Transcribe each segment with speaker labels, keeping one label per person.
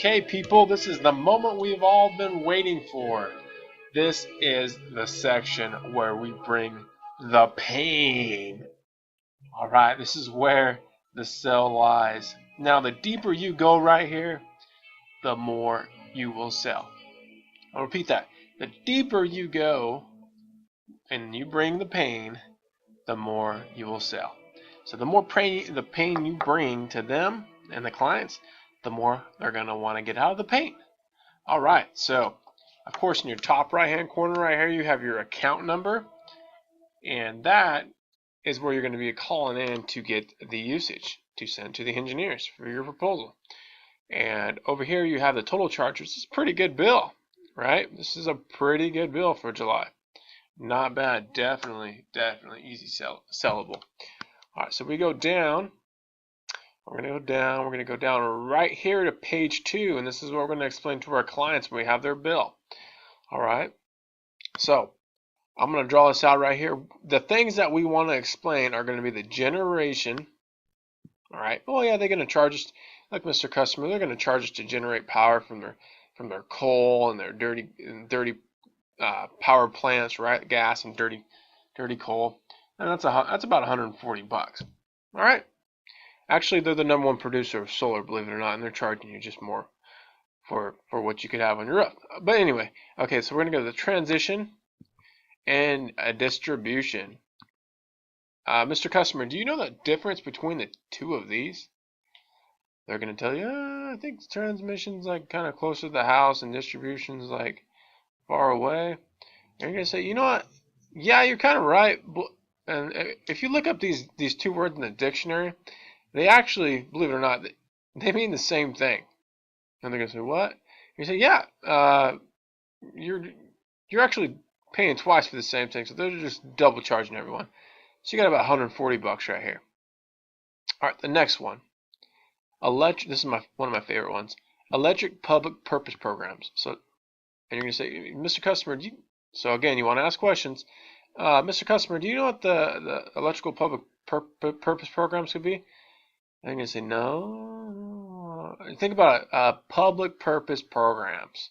Speaker 1: Okay, people, this is the moment we've all been waiting for. This is the section where we bring the pain. All right, this is where the sell lies. Now, the deeper you go right here, the more you will sell. I'll repeat that. The deeper you go and you bring the pain, the more you will sell. So the more the pain you bring to them and the clients, the more they're going to want to get out of the pain. All right, so of course in your top right hand corner right here you have your account number, and that is where you're going to be calling in to get the usage to send to the engineers for your proposal. And over here you have the total charge, which is a pretty good bill, right? This is a pretty good bill for July. Not bad, definitely easy sellable. All right, so we go down. We're going to go down right here to page 2, and this is what we're going to explain to our clients when we have their bill. All right, so I'm going to draw this out right here. The things that we want to explain are going to be the generation. All right, oh yeah, they're going to charge us, like Mr. Customer, they're going to charge us to generate power from their coal and their dirty power plants, right? Gas and dirty coal, and that's about $140. All right. Actually, they're the #1 producer of solar, believe it or not, and they're charging you just more for what you could have on your roof. But anyway, okay, so we're going to go to the transition and a distribution. Mr. Customer, do you know the difference between the two of these? They're going to tell you, I think transmission's like kind of closer to the house and distribution's like far away. And you're going to say, you know what? Yeah, you're kind of right. And if you look up these two words in the dictionary, they actually, believe it or not, they mean the same thing. And they're going to say, what? You say, yeah, you're actually paying twice for the same thing. So they're just double charging everyone. So you got about $140 right here. All right, the next one. This is one of my favorite ones. Electric public purpose programs. So, and you're going to say, Mr. Customer, so again, you want to ask questions. Mr. Customer, do you know what the electrical public purpose programs could be? I'm going to say, no. Think about it. Public purpose programs.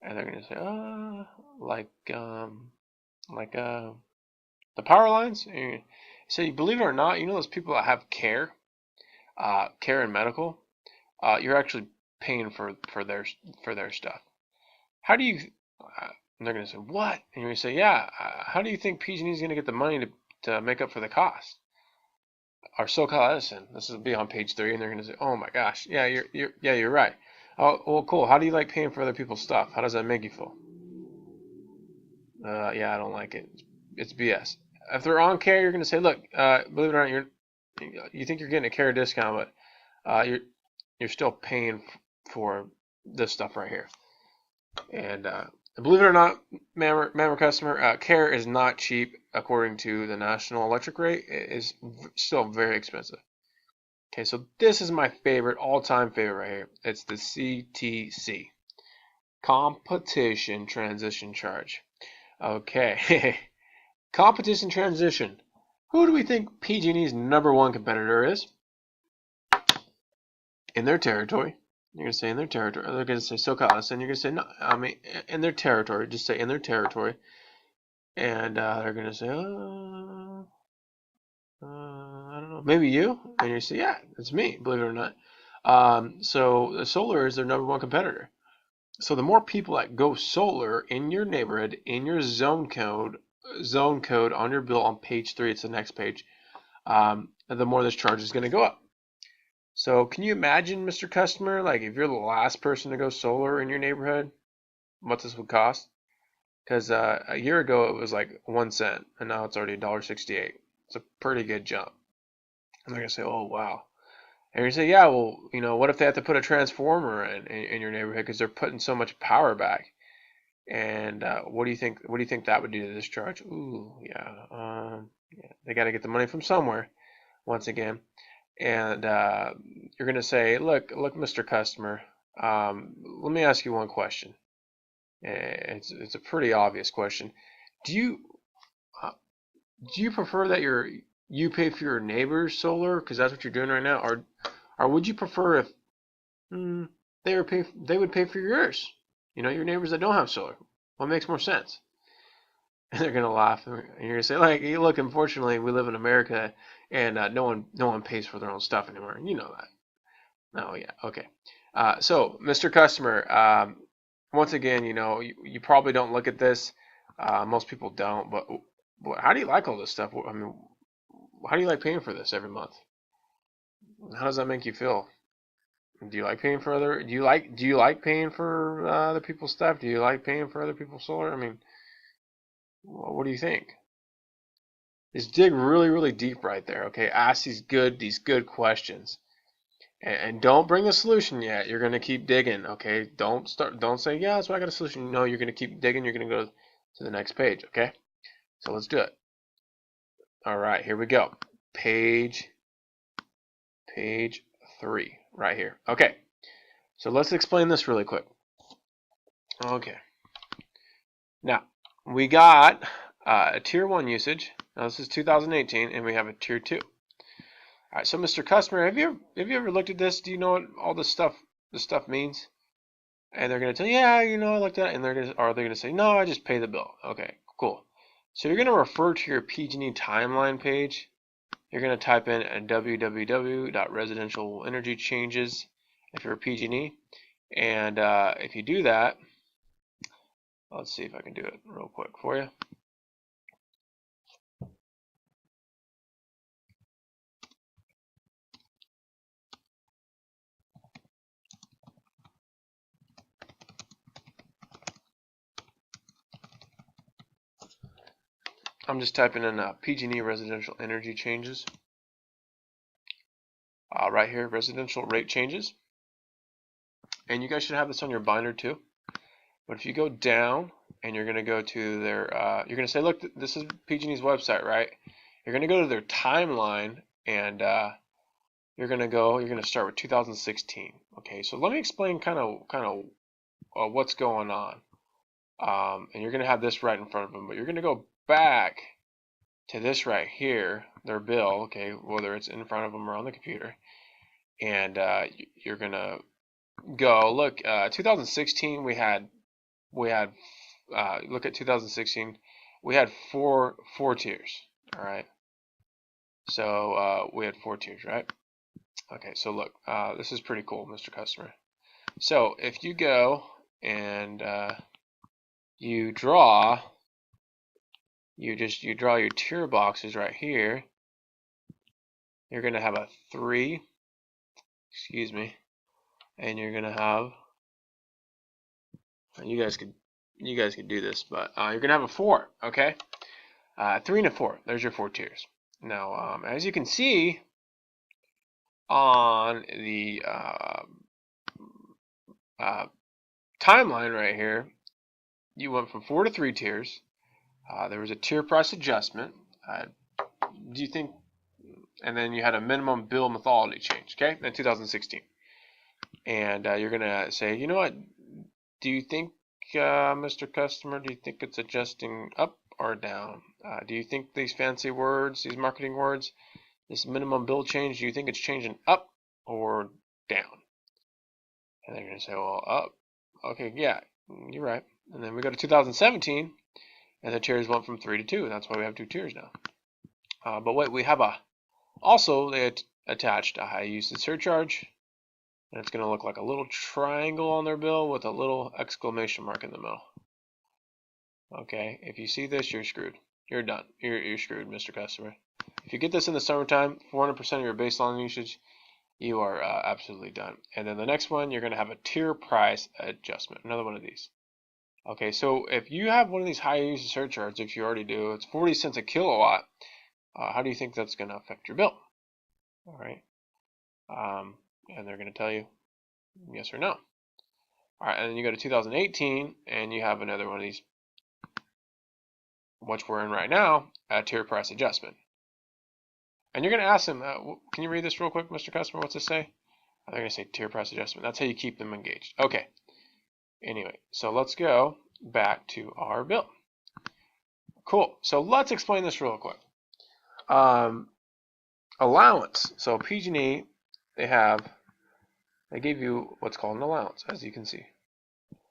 Speaker 1: And they're going to say, like the power lines. So believe it or not, you know those people that have care and medical, you're actually paying for their stuff. How do you, and they're going to say, what? And you're going to say, yeah, how do you think PG&E is going to get the money to make up for the cost? Our SoCal Edison, this will be on page 3, and they're going to say, oh my gosh, yeah, you're right. Oh, well, cool. How do you like paying for other people's stuff? How does that make you feel? Yeah, I don't like it. It's BS. If they're on care, you're going to say, look, believe it or not, you think you're getting a care discount, but you're still paying for this stuff right here. And believe it or not, member customer, care is not cheap according to the national electric rate. It is still very expensive. Okay, so this is my favorite, all-time favorite right here. It's the CTC, Competition Transition Charge. Okay, competition transition. Who do we think PG&E's #1 competitor is? In their territory. You're going to say in their territory. They're going to say SoCal Edison. You're going to say, no, I mean, in their territory. Just say in their territory. And they're going to say, I don't know, maybe you? And you say, yeah, it's me, believe it or not. So the solar is their #1 competitor. So the more people that go solar in your neighborhood, in your zone code on your bill on page 3, it's the next page, the more this charge is going to go up. So can you imagine, Mr. Customer, like if you're the last person to go solar in your neighborhood, what this would cost? Because a year ago it was like 1 cent, and now it's already $1.68. It's a pretty good jump. And they're going to say, oh, wow. And you say, yeah, well, you know, what if they have to put a transformer in your neighborhood because they're putting so much power back? And what do you think that would do to this charge? Ooh, yeah, they got to get the money from somewhere, once again. And you're going to say, look, Mr. Customer, let me ask you one question. It's a pretty obvious question. Do you prefer that you pay for your neighbor's solar because that's what you're doing right now, or would you prefer if they would pay for yours. You know, your neighbors that don't have solar. What makes more sense? And they're gonna laugh, and you're gonna say, like, hey, look, unfortunately, we live in America, and no one pays for their own stuff anymore. You know that. Oh yeah, okay. So, Mr. Customer, once again, you know, you probably don't look at this. Most people don't, but how do you like all this stuff? I mean, how do you like paying for this every month? How does that make you feel? Do you like paying for other? Do you like paying for other people's stuff? Do you like paying for other people's solar? I mean, what do you think? Just dig really, really deep right there. Okay, ask these good questions, and don't bring a solution yet. You're gonna keep digging. Okay, don't say yeah, so I got a solution. No, you're gonna keep digging. You're gonna go to the next page. Okay, so let's do it. All right, here we go. Page 3 right here. Okay, so let's explain this really quick. Okay, now we got a tier 1 usage. Now this is 2018, and we have a tier 2. All right, so Mr. Customer, have you ever looked at this? Do you know what all this stuff means? And they're gonna tell you, yeah, you know, I looked at it, and they're gonna say, no, I just pay the bill. Okay, cool. So you're gonna refer to your PG&E timeline page. You're gonna type in www.residentialenergychanges if you're a PG&E, and if you do that, let's see if I can do it real quick for you. I'm just typing in PG&E residential energy changes. Right here, residential rate changes. And you guys should have this on your binder too. But if you go down and you're going to go to their, you're going to say, look, this is PG&E's website, right? You're going to go to their timeline, and you're going to start with 2016. Okay, so let me explain kind of what's going on. And you're going to have this right in front of them, but you're going to go back to this right here, their bill, okay, whether it's in front of them or on the computer, and you're going to go, look, 2016 we had look at 2016, we had four tiers. All right, so we had 4 tiers, right? Okay, so look, this is pretty cool, Mr. Customer. So if you go and you draw your tier boxes right here, you're gonna have a 3, excuse me, and you're gonna have, you guys could do this, but you're gonna have a 4. Okay, 3 and a 4. There's your 4 tiers. Now, as you can see on the timeline right here, you went from 4 to 3 tiers. There was a tier price adjustment. Do you think? And then you had a minimum bill methodology change. Okay, in 2016, and you're gonna say, you know what? Do you think, Mr. Customer, do you think it's adjusting up or down? Do you think these fancy words, these marketing words, this minimum bill change, do you think it's changing up or down? And they're going to say, well, up. Okay, yeah, you're right. And then we go to 2017, and the tiers went from 3 to 2. That's why we have 2 tiers now. But wait, we have also they attached a high usage surcharge. And it's going to look like a little triangle on their bill with a little exclamation mark in the middle. Okay, if you see this, you're screwed. You're done. You're screwed, Mr. Customer. If you get this in the summertime, 400% of your baseline usage, you are absolutely done. And then the next one, you're going to have a tier price adjustment. Another one of these. Okay, so if you have one of these high usage surcharges, if you already do, it's 40 cents a kilowatt. How do you think that's going to affect your bill? All right. And they're going to tell you yes or no. All right, and then you go to 2018, and you have another one of these, which we're in right now, a tier price adjustment. And you're going to ask them, can you read this real quick, Mr. Customer? What's this say? They're going to say tier price adjustment. That's how you keep them engaged. Okay. Anyway, so let's go back to our bill. Cool. So let's explain this real quick. Allowance. So PG&E, they have they give you what's called an allowance, as you can see.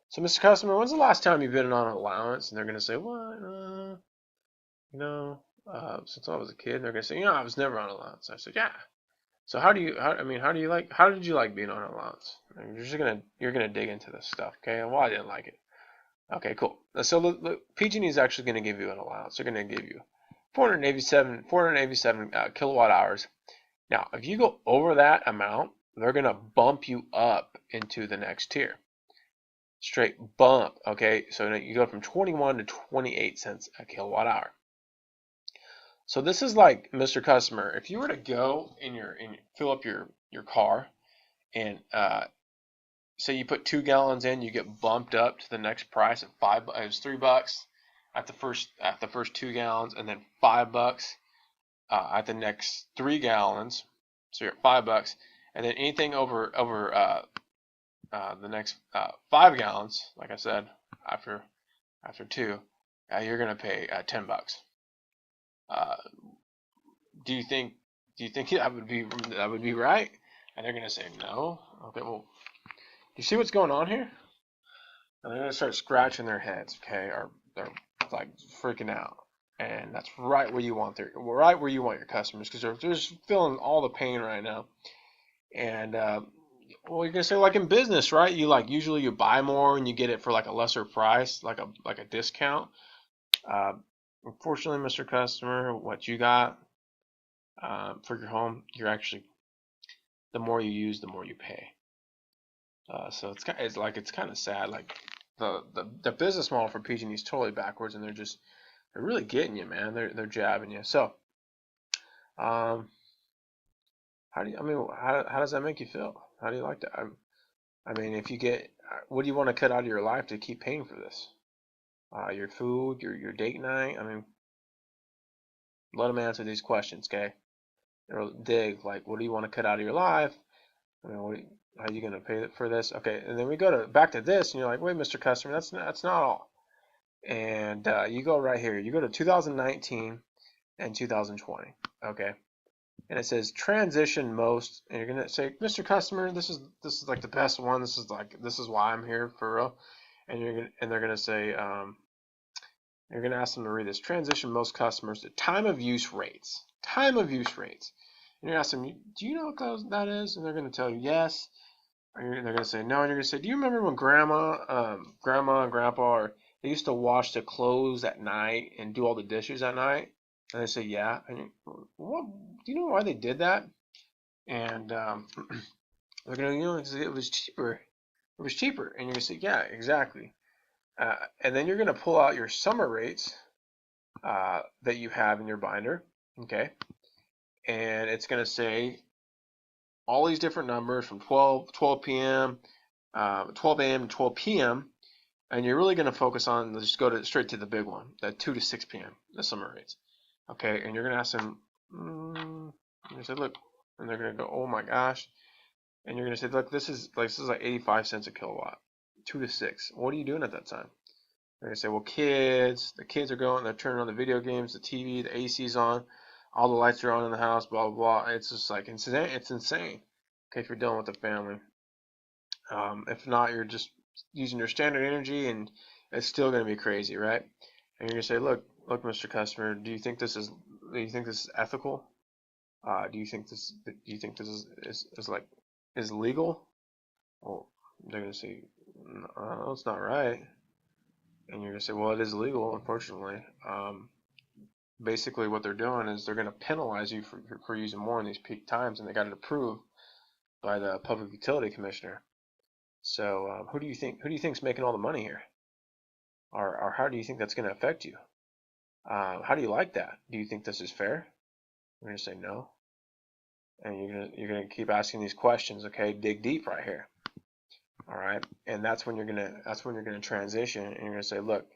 Speaker 1: So, Mr. Customer, when's the last time you've been on an allowance? And they're going to say, what? Since I was a kid. And they're going to say, I was never on allowance. I said, yeah. So how did you like being on allowance? You're gonna dig into this stuff, okay? Well, I didn't like it. Okay, cool. So look, PG&E is actually going to give you an allowance. They're going to give you 487 kilowatt hours. Now, if you go over that amount, they're going to bump you up into the next tier. Straight bump, okay? So you go from 21 to 28 cents a kilowatt hour. So this is like, Mr. Customer, if you were to go fill up your car and say you put 2 gallons in, you get bumped up to the next price at $5. It was $3 at the first 2 gallons, and then $5 at the next 3 gallons. So you're at $5, and then anything over the next 5 gallons, like I said, after 2, you're gonna pay $10. Do you think that would be right? And they're gonna say no. Okay, well, you see what's going on here? And they're gonna start scratching their heads, okay, or they're like freaking out. And that's right where you want your customers, because they're just feeling all the pain right now. And well, you're gonna say, like in business, right? Usually you buy more and you get it for like a lesser price, like a discount. Unfortunately, Mr. Customer, what you got for your home, the more you use, the more you pay. So it's kind of sad. Like the business model for PG&E is totally backwards, and they're really getting you, man. They're jabbing you. So, how does that make you feel? How do you like that? If you what do you want to cut out of your life to keep paying for this? Your food, your date night. Let them answer these questions, okay? Dig, like, what do you want to cut out of your life? How are you going to pay for this? Okay, and then we go back to this, and you're like, wait, Mr. Customer, that's not all. And you go right here. You go to 2019 and 2020, okay? And it says transition most, and you're going to say, Mr. Customer, this is like the best one. This is why I'm here for real. And they're going to say, you're going to ask them to read this. Transition most customers to time of use rates. Time of use rates. And you're asking them, do you know what that is? And they're going to tell you yes. And they're going to say no. And you're going to say, do you remember when Grandma and Grandpa, they used to wash the clothes at night and do all the dishes at night? And they say, yeah. And what? Do you know why they did that? And they're going to, it was cheaper. It was cheaper. And you're going to say, yeah, exactly. And then you're going to pull out your summer rates that you have in your binder, okay? And it's going to say all these different numbers from 12 p.m., 12 a.m. to 12 p.m., and you're really going to focus on, just go straight to the big one, the 2 to 6 p.m., the summer rates, okay? And you're going to ask them, you say, look, and they're going to go, oh my gosh, and you're going to say, look, this is like 85 cents a kilowatt, 2 to 6. What are you doing at that time? They're going to say, well, the kids are going, they're turning on the video games, the TV, the AC's on, all the lights are on in the house, blah, blah, blah. It's just like insane. It's insane. Okay, if you're dealing with the family. If not, you're just using your standard energy, and it's still going to be crazy, right? And you're going to say, look, Mr. Customer, do you think this is ethical? Do you think this is legal? Well, they're going to say, no, it's not right. And you're going to say, well, it is legal, unfortunately. Basically, what they're doing is they're going to penalize you for using more in these peak times, and they got it approved by the Public Utility Commissioner. So, who do you think's making all the money here? Or how do you think that's going to affect you? How do you like that? Do you think this is fair? You're going to say no. And you're gonna keep asking these questions, okay? Dig deep right here. All right, and that's when you're gonna transition, and you're gonna say, look,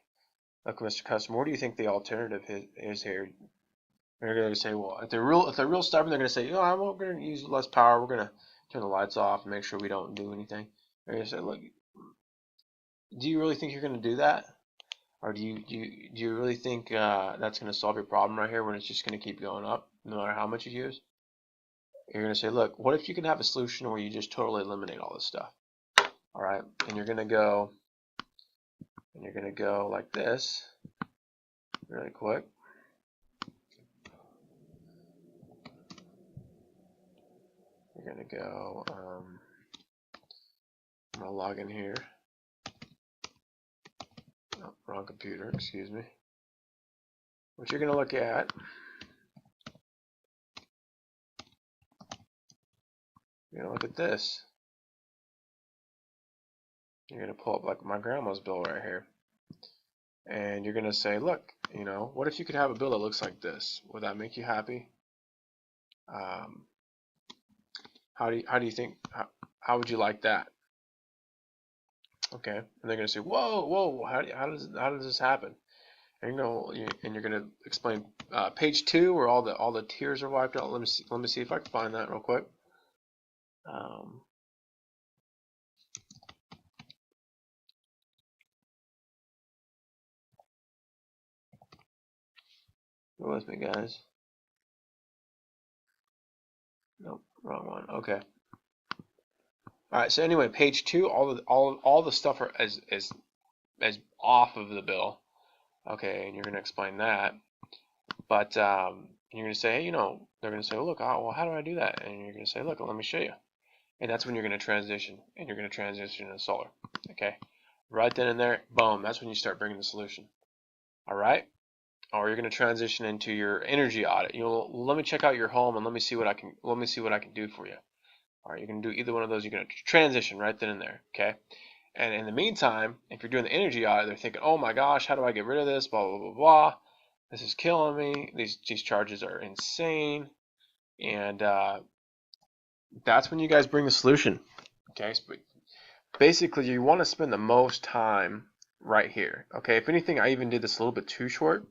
Speaker 1: Mr. Customer, what do you think the alternative is here? They're gonna say, well, if they're real stubborn, they're gonna say, we're gonna use less power. We're gonna turn the lights off and make sure we don't do anything. They're gonna say, look, do you really think you're gonna do that, or do you really think that's gonna solve your problem right here when it's just gonna keep going up no matter how much you use? You're going to say, look, what if you can have a solution where you just totally eliminate all this stuff? All right, and you're going to go like this really quick. You're going to go, I'm going to log in here. Oh, wrong computer, excuse me. What you're going to look at, you're going to look at this. You're going to pull up like my grandma's bill right here. And you're going to say, look, you know, what if you could have a bill that looks like this? Would that make you happy? How do you think, how would you like that? Okay, and they're going to say, whoa, how does this happen? And you're going to explain page 2 where all the tiers are wiped out. Let me see if I can find that real quick. Bear with me, guys. Nope, wrong one. Okay. All right. So anyway, page 2, all the stuff are as off of the bill. Okay, and you're going to explain that. But you're going to say, hey, you know, they're going to say, well, look, well, how do I do that? And you're going to say, look, let me show you. And that's when you're going to transition, and you're going to transition to solar. Okay, right then and there, boom. That's when you start bringing the solution. All right. Or you're going to transition into your energy audit. You know, let me check out your home and let me see what I can do for you. All right, you're going to do either one of those. You're going to transition right then and there. Okay. And in the meantime, if you're doing the energy audit, they're thinking, oh my gosh, how do I get rid of this? Blah blah blah blah. This is killing me. These charges are insane. And that's when you guys bring the solution. Okay. So basically, you want to spend the most time right here. Okay. If anything, I even did this a little bit too short.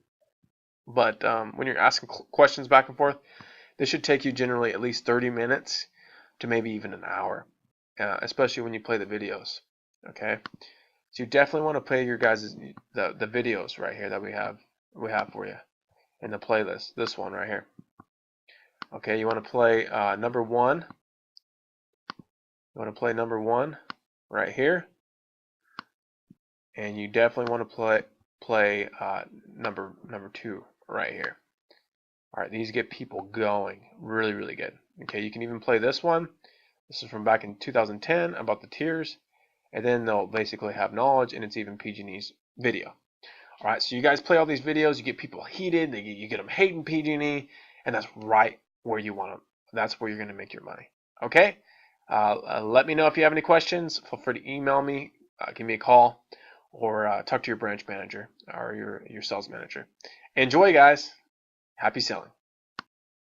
Speaker 1: But when you're asking questions back and forth, this should take you generally at least 30 minutes to maybe even an hour, especially when you play the videos. Okay, so you definitely want to play your guys' the videos right here that we have for you in the playlist. This one right here. Okay, you want to play number 1. You want to play number 1 right here, and you definitely want to play number 2 right here. All right, these get people going really, really good. Okay, you can even play this one. This is from back in 2010 about the tiers, and then they'll basically have knowledge, and it's even PG&E's video. All right, so you guys play all these videos, you get people heated, you get them hating PG&E, and that's right where you want them. That's where you're going to make your money. Okay, let me know if you have any questions. Feel free to email me, give me a call, or talk to your branch manager or your sales manager. Enjoy, guys. Happy selling.